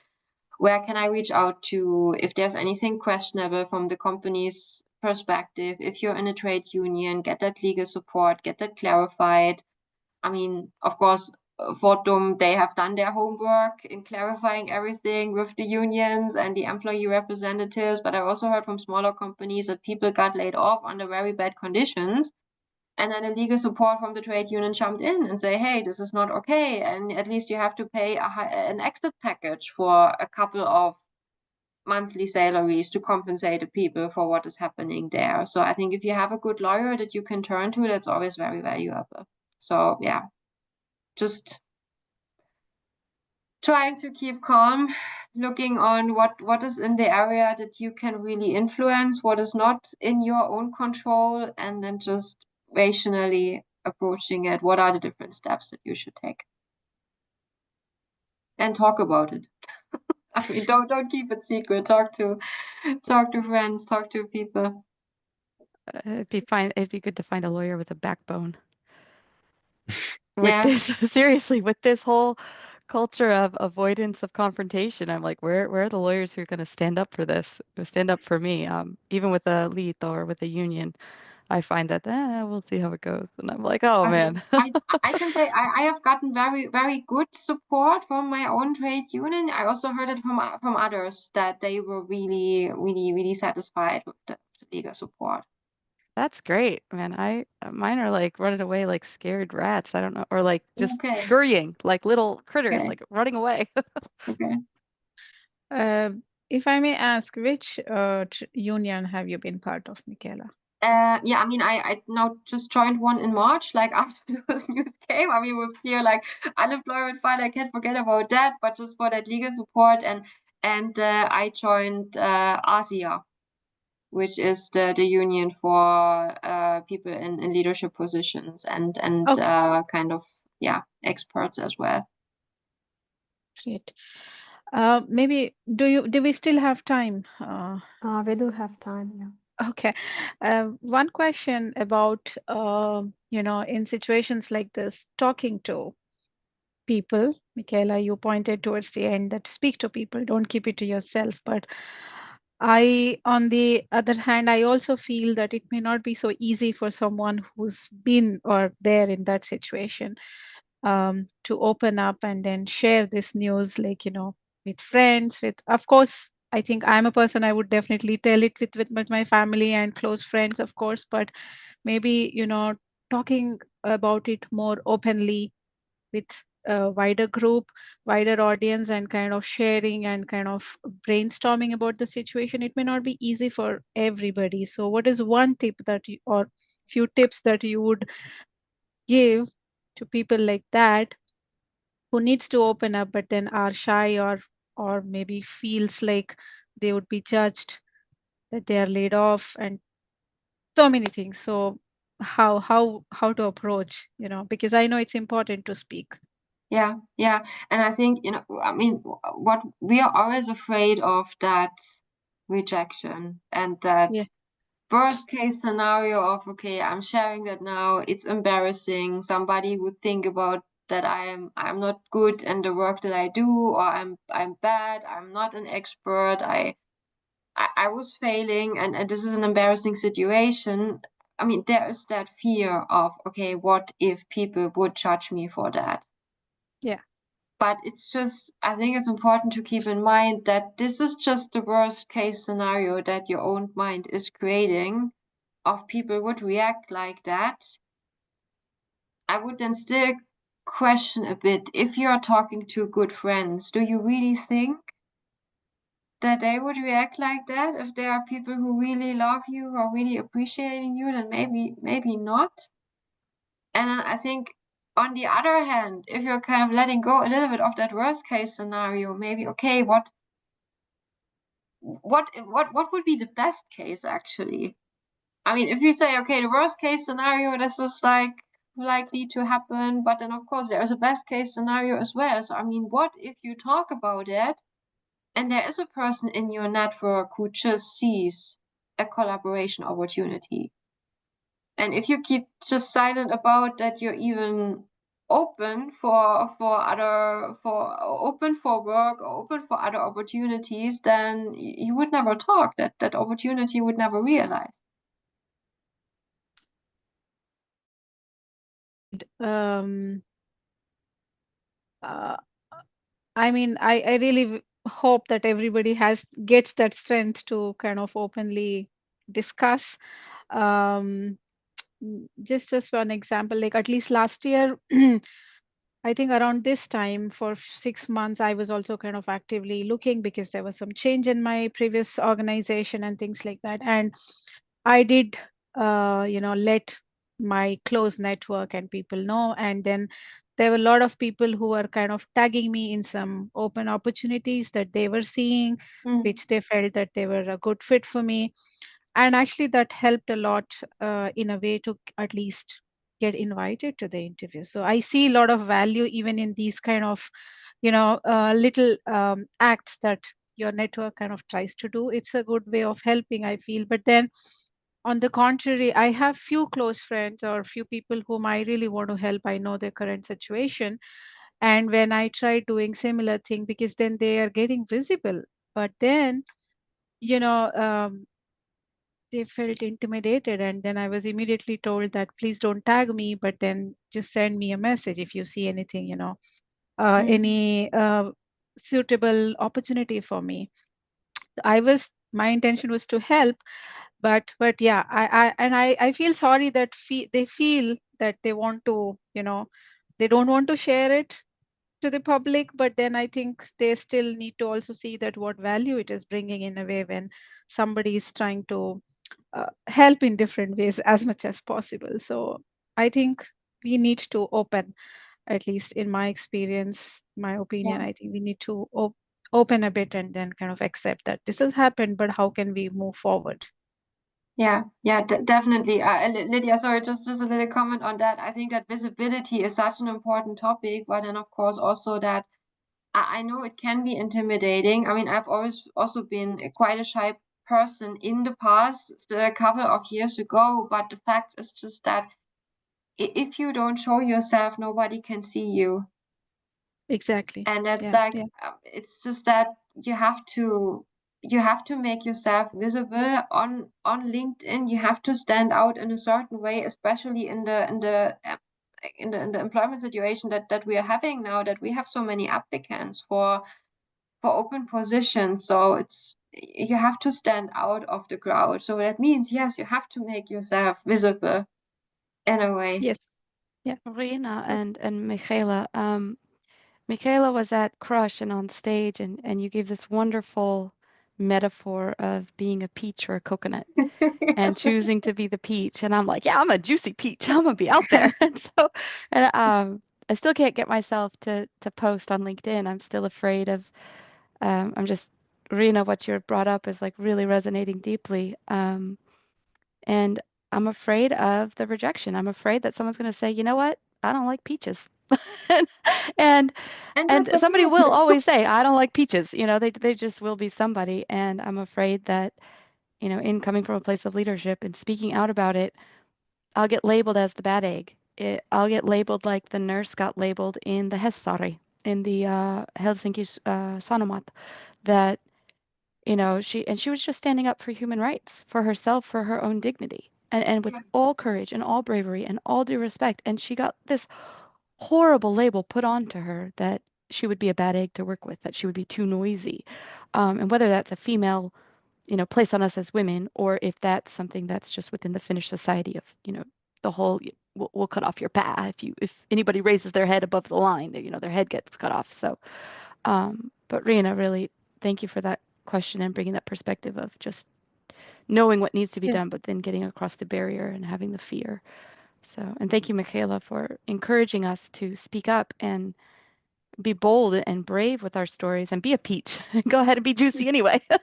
Where can I reach out to if there's anything questionable from the company's perspective? If you're in a trade union, get that legal support, get that clarified. I mean, of course, Fortum, they have done their homework in clarifying everything with the unions and the employee representatives. But I also heard from smaller companies that people got laid off under very bad conditions. And then a legal support from the trade union jumped in and say, hey, this is not okay. And at least you have to pay an exit package for a couple of monthly salaries to compensate the people for what is happening there. So I think if you have a good lawyer that you can turn to, that's always very valuable. So yeah, just trying to keep calm, looking on what is in the area that you can really influence, what is not in your own control, and then just rationally approaching it. What are the different steps that you should take? And talk about it. I mean, don't keep it secret. Talk to friends, talk to people. It'd be fine. It'd be good to find a lawyer with a backbone. With Yeah. this, seriously, with this whole culture of avoidance of confrontation, I'm like, where are the lawyers who are going to stand up for this, who stand up for me? Even with a lead or with a union, I find that we'll see how it goes, and I'm like, oh man. I can say I have gotten very, very good support from my own trade union. I also heard it from others that they were really, really, really satisfied with the legal support. That's great, man. Mine are like running away like scared rats. I don't know, or like just Okay. scurrying like little critters, Okay. like running away. Okay. If I may ask, which union have you been part of, Michaela? Yeah, I mean, I now just joined one in March, like after those news came. I mean, it was clear, like unemployment fine, I can't forget about that, but just for that legal support, and I joined ASIA, which is the union for people in leadership positions and Okay. kind of experts as well. Great. Maybe do we still have time? We do have time, yeah. Okay. One question about in situations like this, talking to people. Michaela, you pointed towards the end that speak to people, don't keep it to yourself. But on the other hand, I also feel that it may not be so easy for someone who's been or there in that situation to open up and then share this news, like, with friends, of course, I think I'm a person, I would definitely tell it with my family and close friends, of course, but maybe, talking about it more openly with a wider group, wider audience, and kind of sharing and kind of brainstorming about the situation, it may not be easy for everybody. So what is one tip or few tips that you would give to people like that who needs to open up but then are shy or maybe feels like they would be judged, that they are laid off, and so many things? So how to approach, because I know it's important to speak. Yeah, and I think, I mean, what we are always afraid of, that rejection and that Yeah. worst case scenario of, okay, I'm sharing that now, it's embarrassing, somebody would think about that I'm not good in the work that I do, or I'm bad, I'm not an expert, I was failing, and this is an embarrassing situation. I mean, there is that fear of, okay, what if people would judge me for that? Yeah. But it's just, I think it's important to keep in mind that this is just the worst case scenario that your own mind is creating, of people would react like that. I would then still question a bit, if you're talking to good friends, do you really think that they would react like that? If there are people who really love you, who are really appreciating you, then maybe not. And I think, on the other hand, if you're kind of letting go a little bit of that worst case scenario, maybe, okay, what would be the best case actually? I mean, if you say, okay, the worst case scenario, this is like likely to happen, but then of course there is a best case scenario as well. So I mean, what if you talk about it and there is a person in your network who just sees a collaboration opportunity. And if you keep just silent about that, you're even open for work or open for other opportunities, then you would never talk. That opportunity would never realize. I mean, I really hope that everybody gets that strength to kind of openly discuss. Just one example, like at least last year, I think around this time for 6 months, I was also kind of actively looking because there was some change in my previous organization and things like that. And I did, let my close network and people know. And then there were a lot of people who were kind of tagging me in some open opportunities that they were seeing, which they felt that they were a good fit for me. And actually, that helped a lot in a way to at least get invited to the interview. So I see a lot of value even in these kind of, little acts that your network kind of tries to do. It's a good way of helping, I feel. But then on the contrary, I have few close friends or few people whom I really want to help. I know their current situation. And when I try doing similar thing, because then they are getting visible, but then, you know, they felt intimidated. And then I was immediately told that please don't tag me, but then just send me a message if you see anything, any suitable opportunity for me. My intention was to help, but yeah, I feel sorry that they feel that they want to, they don't want to share it to the public, but then I think they still need to also see that what value it is bringing in a way when somebody is trying to help in different ways as much as possible. So I think we need to open, at least in my experience, my opinion, I think we need to open a bit and then kind of accept that this has happened, but how can we move forward? Yeah, definitely. Lydia, sorry, just a little comment on that. I think that visibility is such an important topic, but then of course also that I know it can be intimidating. I mean, I've always also been quite a shy person in the past, still a couple of years ago, but the fact is just that if you don't show yourself, nobody can see you. Exactly. And that's Yeah, like, yeah. it's just that you have to make yourself visible on LinkedIn. You have to stand out in a certain way, especially in the employment situation that we are having now, that we have so many applicants for open positions. So you have to stand out of the crowd. So that means, yes, you have to make yourself visible in a way. Yes. Yeah. Rina and Michaela, Michaela was at Crush and on stage, and you gave this wonderful metaphor of being a peach or a coconut and choosing to be the peach. And I'm like, yeah, I'm a juicy peach. I'm gonna be out there. And so, and I still can't get myself to post on LinkedIn. I'm still afraid of. I'm just Rena, what you brought up is like really resonating deeply. And I'm afraid of the rejection. I'm afraid that someone's gonna say, you know what? I don't like peaches. and And and that's somebody okay. will always say, I don't like peaches. You know, they just will be somebody. And I'm afraid that, you know, in coming from a place of leadership and speaking out about it, I'll get labeled as the bad egg. I'll get labeled like the nurse got labeled in the Hesari, in the Helsinki Sanomat, that, you know, she was just standing up for human rights, for herself, for her own dignity, and with all courage and all bravery and all due respect. And she got this horrible label put onto her that she would be a bad egg to work with, that she would be too noisy. And whether that's a female, you know, place on us as women, or if that's something that's just within the Finnish society of, you know, the whole, we'll cut off your pa if anybody raises their head above the line, you know, their head gets cut off. So, but Rina, really, thank you for that question and bringing that perspective of just knowing what needs to be Yeah. done, but then getting across the barrier and having the fear. So, and thank you, Michaela, for encouraging us to speak up and be bold and brave with our stories and be a peach. Go ahead and be juicy anyway. So,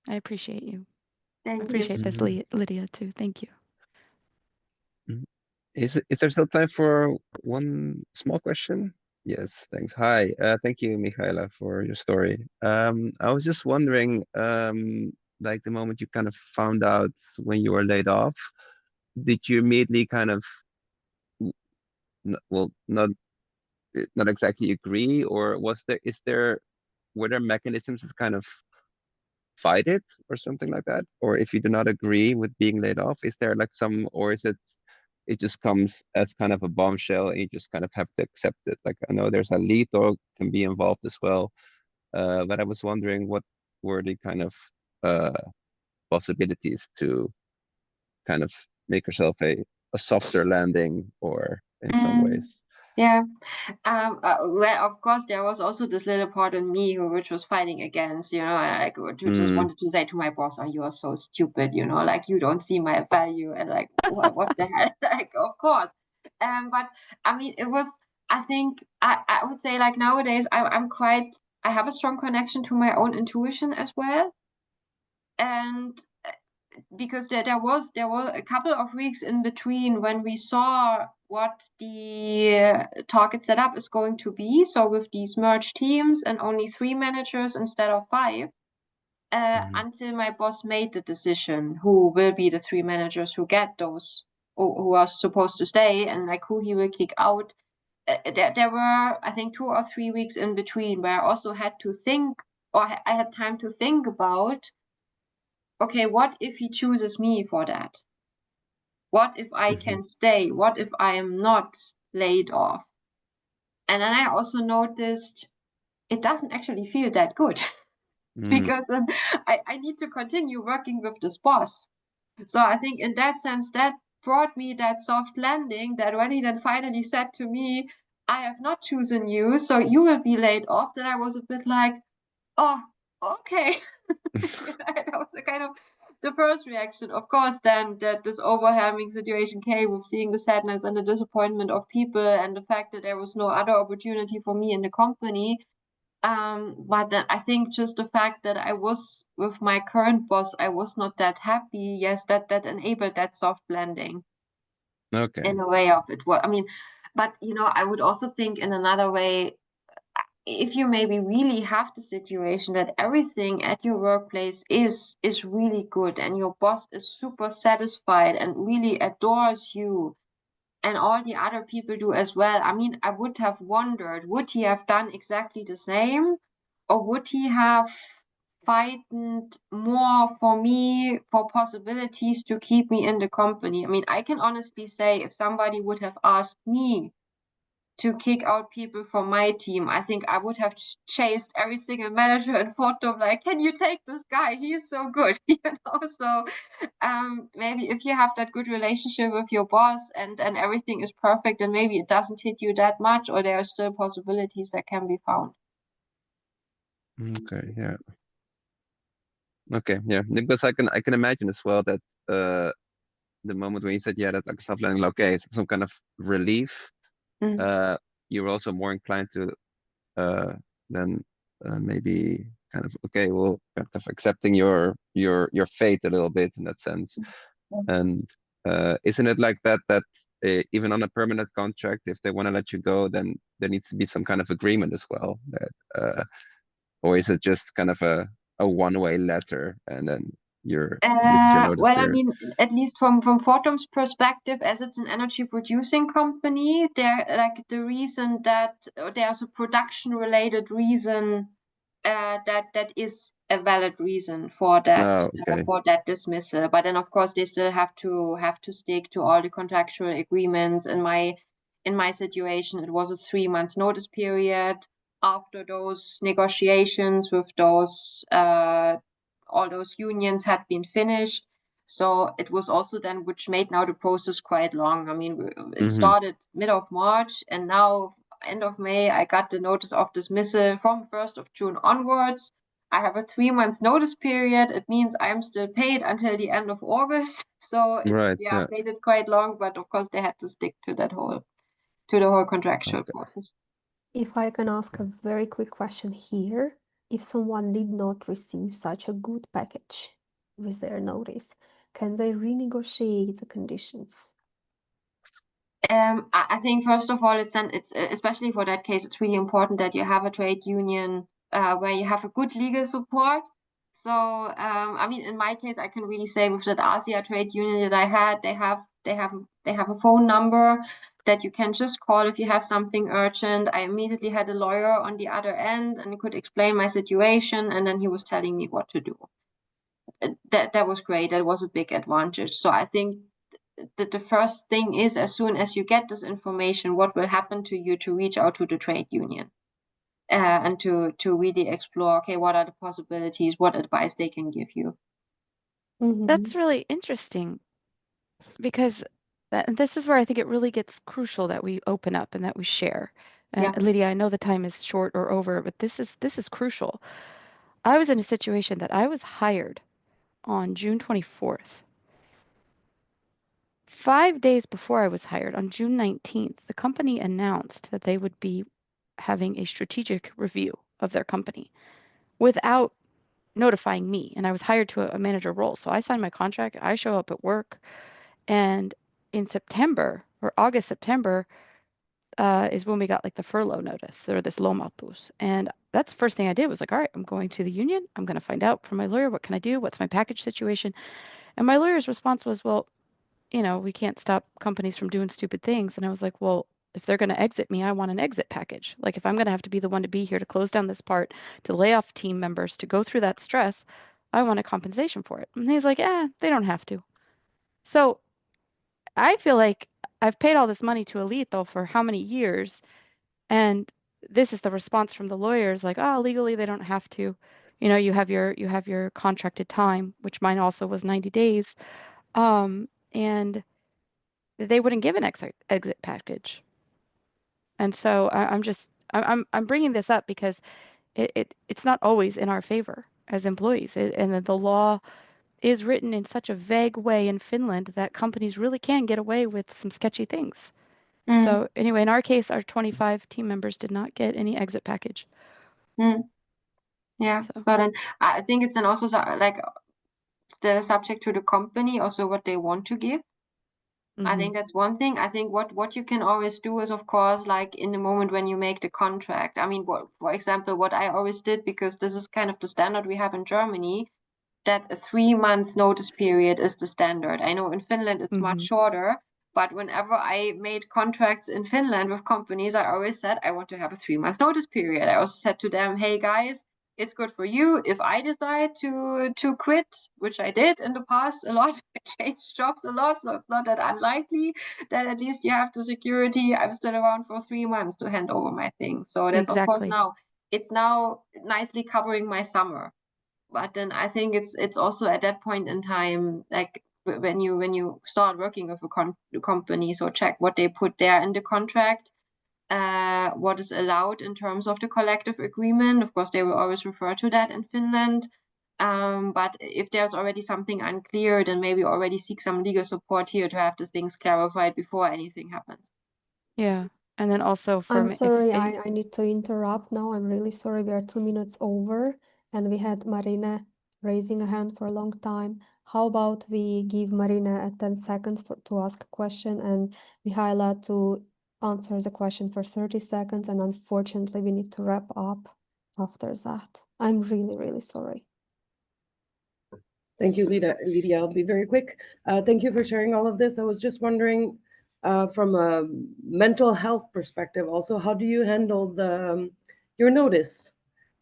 I appreciate you. I Thank you. appreciate this, Lydia, too. Thank you. Is there still time for one small question? Yes, thanks. Hi, thank you, Michaela, for your story. I was just wondering, like the moment you kind of found out when you were laid off, did you immediately kind of, well, not exactly agree, or were there mechanisms to kind of fight it or something like that? Or if you do not agree with being laid off, is there like or is it just comes as kind of a bombshell and you just kind of have to accept it? Like I know there's a lead dog can be involved as well. But I was wondering what were the kind of possibilities to kind of make yourself a softer landing or in some ways. Yeah. Well, of course, there was also this little part in me which was fighting against, like who just wanted to say to my boss, "Oh, you are so stupid," like you don't see my value, and like what the hell? Like, of course. But I mean, it was. I think I would say like nowadays I have a strong connection to my own intuition as well, and because there were a couple of weeks in between when we saw what the target setup is going to be. So with these merged teams and only 3 managers instead of 5, until my boss made the decision who will be the 3 managers who get those, who are supposed to stay, and like who he will kick out. There were, I think, 2 or 3 weeks in between where I also had to think, or I had time to think about, okay, what if he chooses me for that? What if I can stay? What if I am not laid off? And then I also noticed it doesn't actually feel that good because I need to continue working with this boss. So I think in that sense, that brought me that soft landing, that when he then finally said to me, "I have not chosen you, so you will be laid off," then I was a bit like, "Oh, okay." That was a kind of the first reaction. Of course, then that this overwhelming situation came with seeing the sadness and the disappointment of people and the fact that there was no other opportunity for me in the company. But then I think just the fact that I was with my current boss, I was not that happy. Yes, that enabled that soft landing. Okay. In a way of it. Well, I mean, but I would also think in another way, if you maybe really have the situation that everything at your workplace is really good and your boss is super satisfied and really adores you and all the other people do as well, I mean, I would have wondered, would he have done exactly the same, or would he have fightened more for me for possibilities to keep me in the company? I mean, I can honestly say if somebody would have asked me to kick out people from my team, I think I would have chased every single manager and fought them like, "Can you take this guy? He is so good." So maybe if you have that good relationship with your boss and everything is perfect, then maybe it doesn't hit you that much, or there are still possibilities that can be found. Okay, yeah. Okay, yeah. Because I can imagine as well that the moment when you said that like soft landing, okay, it's some kind of relief. You're also more inclined to then maybe kind of okay, well, kind of accepting your fate a little bit in that sense. And isn't it like that even on a permanent contract, if they want to let you go, then there needs to be some kind of agreement as well, that or is it just kind of a one-way letter and then this is your notice Well, I period? mean, at least from Fortum's perspective, as it's an energy producing company, like the reason that there's a production related reason that is a valid reason for that Oh, okay. Dismissal. But then, of course, they still have to stick to all the contractual agreements. In my situation, it was a 3-month notice period. After those negotiations with those all those unions had been finished. So it was also then, which made now the process quite long. I mean, it started mid of March, and now end of May, I got the notice of dismissal from 1st of June onwards. I have a 3-month notice period. It means I'm still paid until the end of August. So it made it quite long, but of course they had to stick to the whole contractual process. If I can ask a very quick question here, if someone did not receive such a good package with their notice, can they renegotiate the conditions? I think first of all, it's especially for that case, it's really important that you have a trade union where you have a good legal support. So I mean, in my case, I can really say with that ASEA trade union that I had, they have a phone number that you can just call if you have something urgent. I immediately had a lawyer on the other end and could explain my situation, and then he was telling me what to do. That was great. That was a big advantage. So I think that the first thing is, as soon as you get this information, what will happen to you, to reach out to the trade union and to really explore, okay, what are the possibilities, what advice they can give you. That's really interesting because this is where I think it really gets crucial that we open up and that we share. And Yeah. Lydia, I know the time is short or over, but this is crucial. I was in a situation that I was hired on June 24th. 5 days before I was hired, on June 19th, the company announced that they would be having a strategic review of their company without notifying me. And I was hired to a manager role. So I signed my contract, I show up at work, and in September or August, September, is when we got like the furlough notice or this lomatus. And that's the first thing I did was like, all right, I'm going to the union. I'm going to find out from my lawyer, what can I do? What's my package situation? And my lawyer's response was, well, we can't stop companies from doing stupid things. And I was like, well, if they're going to exit me, I want an exit package. Like if I'm going to have to be the one to be here to close down this part, to lay off team members, to go through that stress, I want a compensation for it. And he's like, they don't have to. So I feel like I've paid all this money to Elite though for how many years? And this is the response from the lawyers, like, oh, legally they don't have to. You have your contracted time, which mine also was 90 days. And they wouldn't give an exit package. And so I'm bringing this up because it's not always in our favor as employees. And the law is written in such a vague way in Finland that companies really can get away with some sketchy things. So anyway, in our case, our 25 team members did not get any exit package. Yeah. So then I think it's then also like the subject to the company, also what they want to give. I think that's one thing. I think what you can always do is, of course, like in the moment when you make the contract. I mean, for example, what I always did, because this is kind of the standard we have in Germany, that a 3 months notice period is the standard. I know in Finland it's much shorter, but whenever I made contracts in Finland with companies, I always said I want to have a 3 months notice period. I also said to them, hey guys, it's good for you if I decide to quit, which I did in the past a lot. I changed jobs a lot, so it's not that unlikely. Then at least you have the security. I'm still around for 3 months to hand over my things. So that's of course it's now nicely covering my summer. But then I think it's also at that point in time, like when you start working with a company, so check what they put there in the contract, what is allowed in terms of the collective agreement. Of course, they will always refer to that in Finland. But if there's already something unclear, then maybe already seek some legal support here to have these things clarified before anything happens. Yeah. And then also for I'm sorry, I need to interrupt now. I'm really sorry. We are 2 minutes over, and we had Marina raising a hand for a long time. How about we give Marina 10 seconds to ask a question and Michaela to answer the question for 30 seconds, and unfortunately we need to wrap up after that. I'm really, really sorry. Thank you, Lydia. I'll be very quick. Thank you for sharing all of this. I was just wondering, from a mental health perspective, also, how do you handle your notice?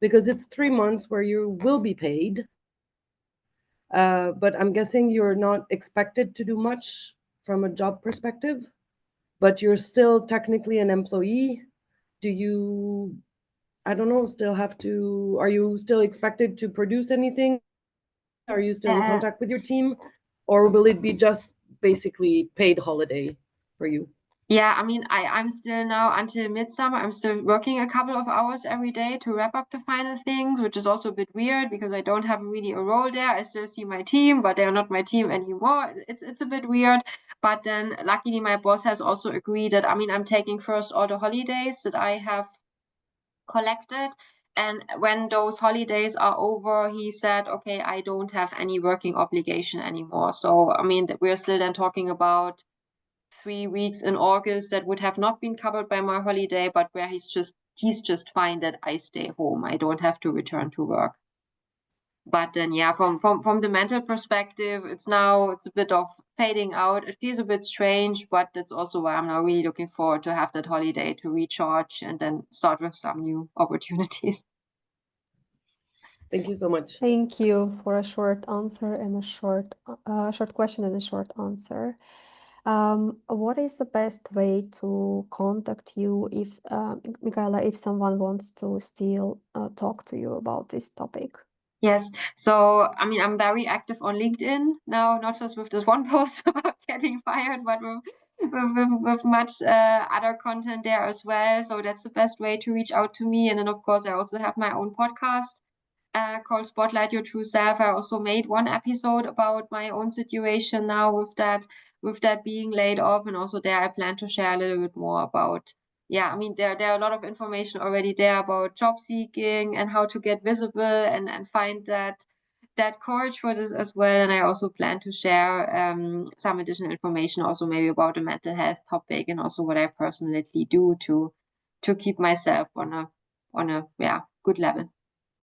Because it's 3 months where you will be paid, but I'm guessing you're not expected to do much from a job perspective, but you're still technically an employee. Do you, I don't know, are you still expected to produce anything? Are you still in contact with your team, or will it be just basically paid holiday for you? Yeah, I mean, I'm still now until midsummer, I'm still working a couple of hours every day to wrap up the final things, which is also a bit weird because I don't have really a role there. I still see my team, but they're not my team anymore. It's a bit weird. But then luckily my boss has also agreed that, I mean, I'm taking first all the holidays that I have collected. And when those holidays are over, he said, okay, I don't have any working obligation anymore. So, I mean, we're still then talking about 3 weeks in August that would have not been covered by my holiday, but where he's just fine that I stay home. I don't have to return to work. But then, yeah, from the mental perspective, it's a bit of fading out. It feels a bit strange, but that's also why I'm now really looking forward to have that holiday to recharge and then start with some new opportunities. Thank you so much. Thank you for a short answer and a short question and a short answer. What is the best way to contact you if, Michaela, if someone wants to still talk to you about this topic? Yes. So, I mean, I'm very active on LinkedIn now, not just with this one post about getting fired, but with much other content there as well. So that's the best way to reach out to me. And then, of course, I also have my own podcast called Spotlight Your True Self. I also made one episode about my own situation now with that being laid off. And also there, I plan to share a little bit more about, yeah, I mean, there are a lot of information already there about job seeking and how to get visible and find that courage for this as well. And I also plan to share some additional information also maybe about the mental health topic and also what I personally do to keep myself on a good level.